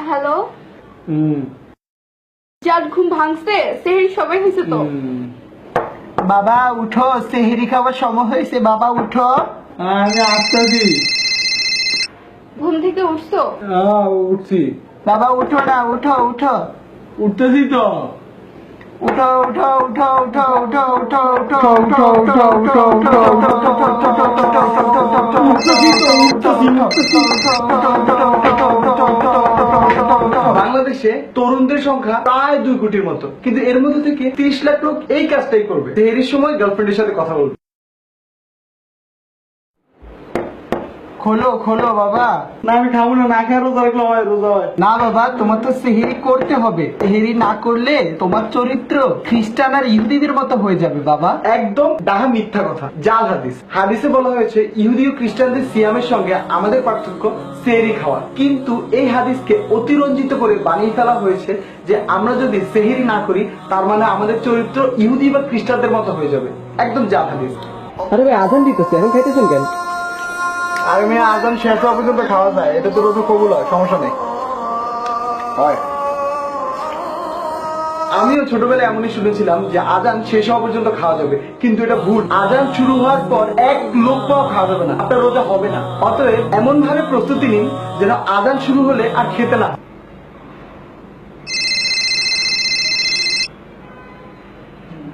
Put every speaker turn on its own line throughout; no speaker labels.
Hello. যার ঘুম ভাঙছে সেহরি সবাই হয়েছে তো।
বাবা উঠো, সেহরি খাবার সময় হয়েছে, বাবা উঠো।
আমি আসতেছি।
ঘুম থেকে উঠছো?
উঠছি।
বাবা উঠো না, উঠো উঠো।
উঠতেছি তো।
উঠো উঠো উঠো উঠো উঠো উঠো উঠো উঠো উঠো উঠো উঠো
বাংলাদেশে তরুণদের সংখ্যা প্রায় 2 কোটির মতো, কিন্তু এর মধ্যে থেকে 30 লাখ লোক এই কাজটাই করবে। এর সময় গার্লফ্রেন্ডের সাথে কথা বলবে।
খোলো খোলো বাবা।
না আমি খাবো না, না খেয়ে রোজা রাখলে হয়, রোজা হয়
না বাবা, তোমার তো সেহরি করতে হবে। সেহরি না করলে তোমার চরিত্র খ্রিস্টান আর ইহুদিদের মতো হয়ে যাবে বাবা।
একদম ডাহা মিথ্যা কথা, জাল হাদিস। হাদিসে বলা হয়েছে ইহুদি ও খ্রিস্টানদের সিয়ামের সঙ্গে আমাদের পার্থক্য সেহরি খাওয়া, কিন্তু এই হাদিসকে অতিরঞ্জিত করে বানিয়ে ফেলা হয়েছে যে আমরা যদি সেহরি না করি তার মানে আমাদের চরিত্র ইহুদি বা খ্রিস্টানদের মতো হয়ে যাবে। একদম জাল হাদিস।
আরে ভাই আজান দিতেছে, এখন খাইতেছেন কেন?
আর মেয়ে আজান শেষ হওয়া পর্যন্ত খাওয়া যায়, এটা তো রোজা কবুল হয়, সমস্যা নেই। হয় আমিও ছোটবেলায় এমনই শুনেছিলাম যে আজান শেষ হওয়া পর্যন্ত খাওয়া যাবে, কিন্তু এটা ভুল। আজান শুরু হওয়ার পর এক লোকমাও খাওয়া যাবে না, আপনার রোজা হবে না। অতএব এমন ভাবে প্রস্তুতি নিন যেন আজান শুরু হলে আর খেতে না।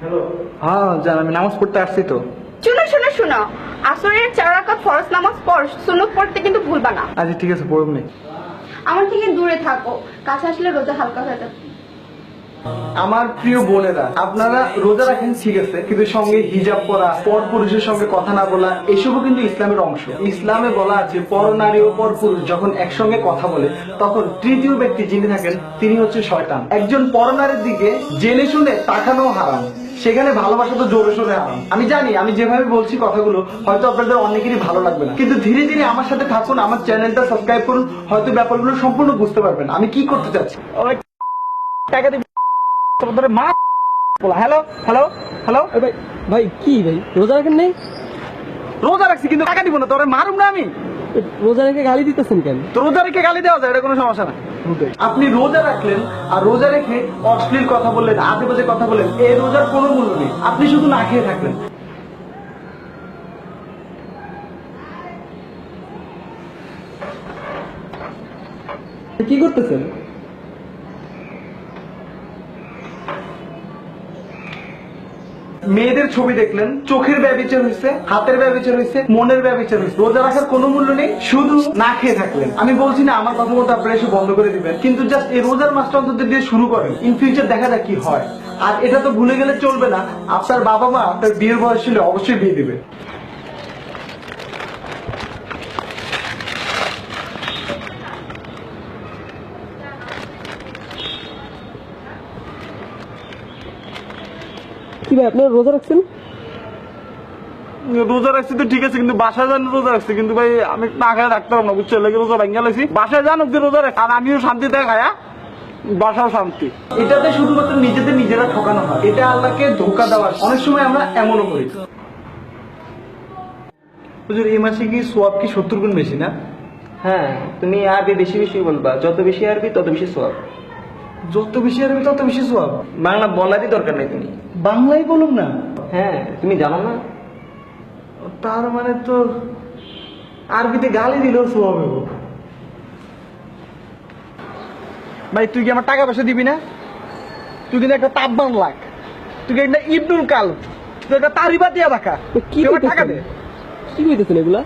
হ্যালো, হ্যাঁ জান, আমি নামাজ পড়তে আসছি তো।
শুনো শুনো শুনো, আসরের 4 রাকাত ফরজ নামাজ পড়, সুন্নত পড়তে কিন্তু ভুলবা না।
আচ্ছা ঠিক আছে, পড়ব না।
আমার থেকে দূরে থাকো, কাছে আসলে রোজা হালকা হয়ে যাবে।
আমার প্রিয় বোনেরা, আপনারা রোজা রাখেন ঠিক আছে, কিন্তু সঙ্গে হিজাব পরা, পর পুরুষের সঙ্গে কথা না বলা, এসবও কিন্তু ইসলামের অংশ। ইসলামে বলা আছে পর নারী ও পর পুরুষ যখন একসঙ্গে কথা বলে তখন তৃতীয় ব্যক্তি যিনি থাকেন তিনি হচ্ছে শয়তান। একজন পর নারীর দিকে জেনে শুনে তাকানো হারাম, সেখানে ভালোবাসা তো জোরে সোরে হারাম। আমি জানি আমি যেভাবে বলছি কথাগুলো হয়তো আপনাদের অনেকেরই ভালো লাগবে না, কিন্তু ধীরে ধীরে আমার সাথে থাকুন, আমার চ্যানেলটা সাবস্ক্রাইব করুন, হয়তো ব্যাপারগুলো সম্পূর্ণ বুঝতে পারবেন আমি কি করতে চাচ্ছি। টাকা দিবি মা। Hello hello hello.
ভাই ভাই কি ভাই রোজা রাখেন নেই?
রোজা রাখছি কিন্তু টাকা দিব না, তোরে মারুম না আমি।
রোজা রেখে গালি দিতেছেন কেন?
তো রোজা রেখে গালি দেওয়া যায়, এটা কোনো সমস্যা না। আপনি রোজা রাখলেন আর রোজা রেখে অশ্লীল কথা বললেন, আজে বাজে কথা বললেন, এই রোজার কোনো মূল্য নেই। আপনি শুধু না খেয়ে থাকলেন।
কি করতেছেন?
মেয়েদের ছবি দেখলেন, চোখের ব্যবচার হয়েছে, হাতের ব্যবচার হয়েছে, মনের ব্যবচার হয়েছে। রোজা রাখার কোনো মূল্য নেই, শুধু না খেয়ে থাকলেন। আমি বলছি না আমার কথা মতো আপনারা এসে বন্ধ করে দিবেন, কিন্তু জাস্ট এই রোজার মাসটা অন্তত দিয়ে শুরু করেন, ইন ফিউচার দেখা যাক কি হয়। আর এটা তো ভুলে গেলে চলবে না, আপনার বাবা মা আপনার বিয়ের বয়স ছিল অবশ্যই বিয়ে দিবে।
কি ভাই আপনারা রোজা রাখছেন?
রোজা রাখছি তো ঠিক আছে, কিন্তু বাসায় যান রোজা রাখছি, কিন্তু ভাই আমি না খায় থাকতে পারবো না, বুঝছো? লেগে রোজা ভেঙে গেছি, বাসায় জানুক যে রোজা রাখ, আর আমিও শান্তিতে খায়া, বাসাও শান্তি। এটাতে শুধুমাত্র নিজেদের নিজেরা ঠকানো হয়, এটা আল্লাহকে ধোকা দেওয়া। অনেক সময় আমরা এমনও করি। হুজুর এই মাসে কি সোয়াব কি 70 গুণ বেশি না?
হ্যাঁ, তুমি আরবি বেশি বেশি বলবা, যত বেশি আরবি তত বেশি সোয়াব।
যত বেশি আরবি তত বেশি সোয়াব?
বাংলা বলারই দরকার নেই তুমি।
বাংলাই বলুন না।
হ্যাঁ, তুমি জানো না?
তার মানে তো আরবিতে গালি দিলেও সোয়াব হইব। ভাই তুই কি আমার টাকা পয়সা দিবি না? তুই কিন্তু একটা তাব্বান লাখ, তুই একটা ইবনুল কাল, তুই একটা তারিবা দিয়া দেখা।
কি
তুই আমার টাকা দে।
কি কইতেছেন এগুলা?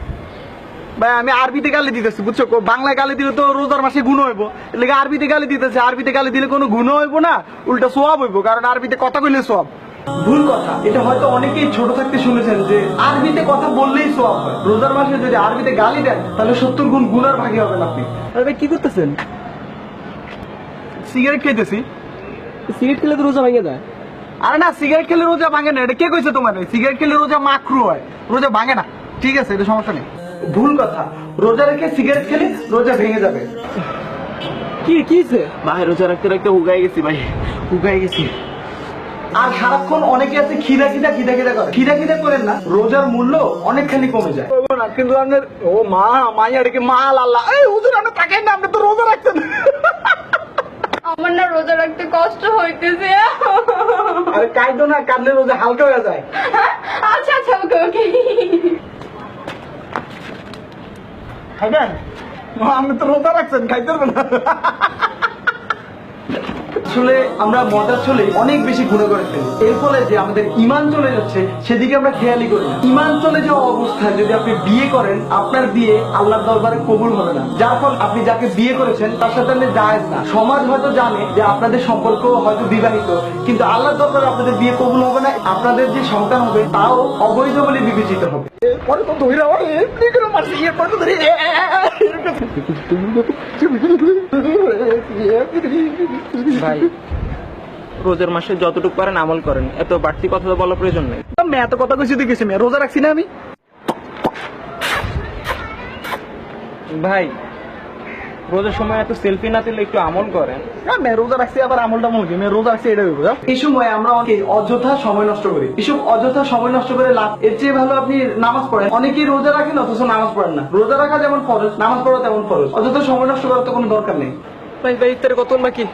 ভাই আমি আরবিতে গালি দিতেছি, বুঝছো? বাংলায় গালি দিলে তো রোজার মাসে গুণ হইব, এর লাগি আরবিতে গালি দিতেছে। আরবিতে গালি দিলে কোনো গুণ হইব না, উল্টা সোয়াব হইব, কারণ আরবিতে কথা কইলে সোয়াব। ভুল কথা। এটা হয়তো অনেকেই ছোট থাকতে শুনেছেন যে আরবিতে কথা বললেই সোয়াব হয়। রোজার মাসে যদি আরবিতে গালি দেন তাহলে 70 গুণ গুনার ভাগী হবেন আপনি।
আরে ভাই কি করতেছেন?
সিগারেট খেতেছি।
সিগারেট খেলে তো রোজা ভেঙে যায়।
আরে না, সিগারেট খেলে রোজা ভাঙে না, এটা কে কইছে তোমার? সিগারেট খেলে রোজা মাকরু হয়, রোজা ভাঙে না। ঠিক আছে, এটা সমস্যা নেই। ভুল কথা। রোজা রেখে সিগারেট খেলে রোজা ভেঙে যাবে।
কি কিছে?
ভাই রোজা রাখতে রাখতে হুগাই গেছি ভাই, হুগাই গেছি।
আর সারাক্ষণ অনেকে আছে খিদা খিদা খিদা খিদা করে। খিদা খিদা করেন না, রোজার মূল্য অনেকখানি কমে যায়। কিন্তু আপনার ও মা মাইয়া রেখে মাল আল্লাহ, এই হুজুর আপনি তাকেন না, আপনি তো রোজা রাখছেন।
কষ্ট হইতেছে।
আরে কাঁদো না, কাঁদলে রোজা হালকা হয়ে যায়।
আচ্ছা আচ্ছা, ওকে ওকে।
খাইবেন? আপনি তো রোজা রাখছেন, খাইতে পারবেন না। আসলে আমরা মজার চলে অনেক বেশি গুণা করে ফেলি, এর ফলে যে আমাদের ইমান চলে যাচ্ছে সেদিকে আমরা খেয়ালই করি না। ইমান চলে যাওয়া অবস্থায় যদি আপনি বিয়ে করেন, আপনার বিয়ে আল্লাহর দরবারে কবুল হবে না, যার ফল আপনি যাকে বিয়ে করেছেন তার সাথে আপনি জায়েজ না। সমাজ হয়তো জানে যে আপনাদের সম্পর্ক হয়তো বিবাহিত, কিন্তু আল্লাহর দরবারে আপনাদের বিয়ে কবুল হবে না, আপনাদের যে সন্তান হবে তাও অবৈধ বলে বিবেচিত হবে। পরে তো ধরে মারছি, এরপরে তো ধরে
ভাই রোজার মাসে যতটুকু পারেন আমল করেন, এত বাড়তি কথা তো বলার প্রয়োজন নেই।
মেয়ে এত কথা কইছি দেখেছি, মেয়ে রোজা রাখছি না আমি।
ভাই রোজার সময় এত সেলফি না তুলে একটু আমল করেন।
মেয়ে রোজা রাখছি, আবার আমলটা মনে মেয়ে রোজা রাখছি এটা হইব। এই সময় আমরা অনেকে অযথা সময় নষ্ট করি, এসব অযথা সময় নষ্ট করে লাভ। এর চেয়ে ভালো আপনি নামাজ পড়েন। অনেকেই রোজা রাখেন অথচ নামাজ পড়েন না। রোজা রাখা যেমন ফরজ, নামাজ পড়া তেমন ফরজ। অযথা সময় নষ্ট করার তো কোনো দরকার নেই।
ভাই ভাই ইফতারে কত বাকি?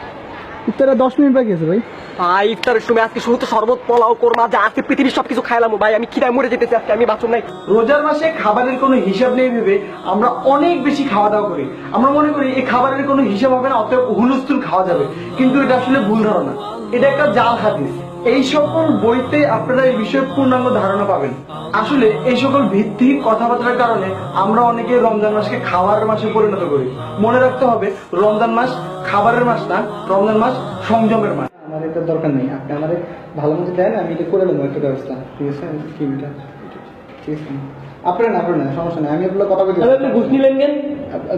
ইফতারে 10 মিনিট বাকি আছে ভাই।
ভাই ইফতারের সময় আজকে শুধু তো শরবত, পোলাও, কোরমা যা আজকে পৃথিবীর সবকিছু খাইলাম ভাই, আমি খিদায় মরে যেতেছি আজকে, আমি বাঁচুন নাই।
রোজার মাসে খাবারের কোনো হিসাব নেই ভেবে আমরা অনেক বেশি খাওয়া দাওয়া করি। আমরা মনে করি এই খাবারের কোনো হিসাব হবে না, অতএব হুলস্থুল খাওয়া যাবে, কিন্তু এটা আসলে ভুল ধারণা। এটা একটা জাল হাদিস। এই সকল বইতে আপনারা এই বিষয়ে পূর্ণাঙ্গ ধারণা পাবেন। আসলে এই সকল ভিত্তিক কথাবার্তার কারণে আমরা অনেকে রমজান মাসকে খাবারের মাসে পরিণত করি। মনে রাখতে হবে রমজান মাস খাবারের মাস না, রমজান মাস সংযমের মাস। আমার এটা দরকার নেই, আপনি আমাদের ভালো মতো দেন, আমি এটা করে দেবো একটা ব্যবস্থা। ঠিক আছে, ঠিক আছে, আপনার না সমস্যা নেই, আমি আপনার কথা বলছি।
আপনি ঘুষ নিলেন কেন?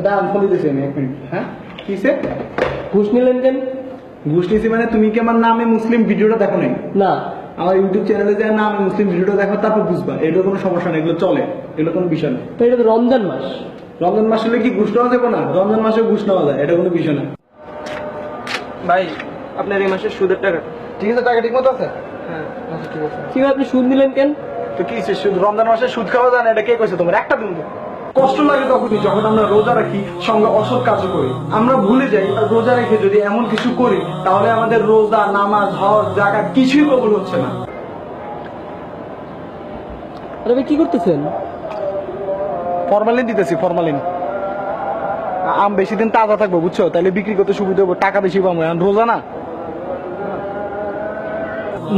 দাঁড়ান, ফোন দিতেছি আমি, 1 মিনিট। হ্যাঁ কিসে
ঘুষ নিলেন কেন?
ঘুষ নিয়েছি মানে? তুমি কি আমার নামে মুসলিম ভিডিওটা দেখো নাই?
না।
আমার ইউটিউব চ্যানেলে যায় না, আমি মুসলিম ভিডিওটা দেখো, তারপর বুঝবা। এগুলো কোনো সমস্যা নেই, এগুলো চলে, এগুলো কোনো বিষয় না।
তো এটা তো রমজান মাস।
রমজান মাস হলে কি ঘুষ নেওয়া যাবে না? রমজান মাসে ঘুষ নেওয়া যায়, এটা কোনো বিষয় না।
ভাই আপনার এই মাসের সুদের টাকা।
ঠিক আছে, টাকা ঠিক মতো আছে?
হ্যাঁ আচ্ছা ঠিক আছে।
কি আপনি সুদ নিলেন কেন?
তো কি সুদ? রমজান মাসে সুদ খাওয়া যায় না, এটা কে কইছে তোমার? একটা দিন কষ্ট লাগে তখনই যখন আমরা রোজা রাখি, সঙ্গে অসৎ কাজ করি। আমরা ভুলে যাই রোজা রেখে যদি এমন কিছু করি তাহলে আমাদের রোজা, নামাজ, হজ, যাকাত কিছুই কবুল হচ্ছে না।
আরে ভাই কি করতেছেন?
ফরমালিন দিতেছি, ফরমালিন। আম বেশি দিন তাজা থাকবো, বুঝছো? তাহলে বিক্রি করতে সুবিধা হবে, টাকা বেশি পাবো। রোজা না।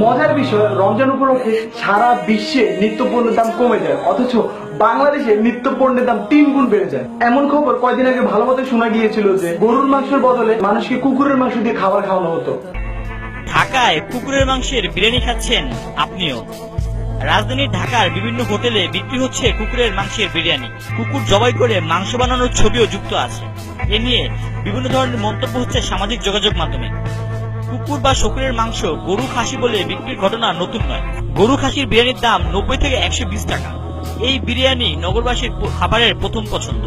মজার বিষয়, রমজান উপলক্ষে সারা বিশ্বে নিত্য পণ্যের দাম কমে যায়, অথচ বাংলাদেশে নিত্য পণ্যের দাম 3 গুণ বেড়ে যায়। এমন খবর কয়েকদিন আগে ভালো মতো শোনা গিয়েছিল যে গরুর মাংসের বদলে মানুষকে কুকুরের মাংস দিয়ে খাবার খাওয়ানো হতো।
ঢাকায় কুকুরের মাংসের বিরিয়ানি খাচ্ছেন আপনিও। রাজধানীর ঢাকার বিভিন্ন হোটেলে বিক্রি হচ্ছে কুকুরের মাংসের বিরিয়ানি। কুকুর জবাই করে মাংস বানানোর ছবিও যুক্ত আছে। এ নিয়ে বিভিন্ন ধরনের মন্তব্য হচ্ছে সামাজিক যোগাযোগ মাধ্যমে। কুকুর বা শকুনের মাংস গরু খাসি বলে বিক্রির ঘটনা নতুন নয়। গরু খাসির বিরিয়ানির দাম 90 থেকে 120 টাকা। এই বিরিয়ানি নগরবাসীর খাবারের প্রথম পছন্দ,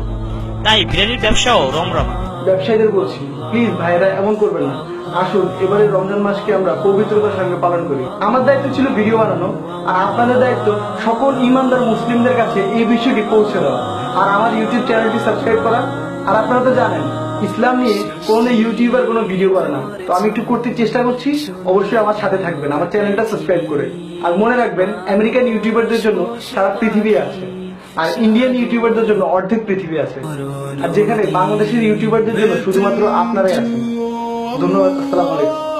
তাই বিরিয়ানির ব্যবসাও রমরমা।
ব্যবসায়ীদের বলছি, প্লিজ ভাইরা এমন করবেন না। আসুন এবারে রমজান মাসকে আমরা পবিত্রতার সঙ্গে পালন করি। আমার দায়িত্ব ছিল ভিডিও বানানো, আর আপনাদের দায়িত্ব সকল ইমানদার মুসলিমদের কাছে এই বিষয়টি পৌঁছে দেওয়া, আর আমার ইউটিউব চ্যানেলটি সাবস্ক্রাইব করা। আর আপনারা তো জানেন ইসলাম নিয়ে কোনো ইউটিউবার কোনো ভিডিও করে না, তো আমি একটু করতে চেষ্টা করছি। অবশ্যই আমার সাথে থাকবেন, আমার চ্যানেলটা সাবস্ক্রাইব করে। আর মনে রাখবেন আমেরিকান ইউটিউবারদের জন্য সারা পৃথিবী আছে, আর ইন্ডিয়ান ইউটিউবারদের জন্য অর্ধেক পৃথিবী আছে, আর যেখানে বাংলাদেশের ইউটিউবারদের জন্য শুধুমাত্র আপনারাই আছেন। ধন্যবাদ, আসসালামু আলাইকুম।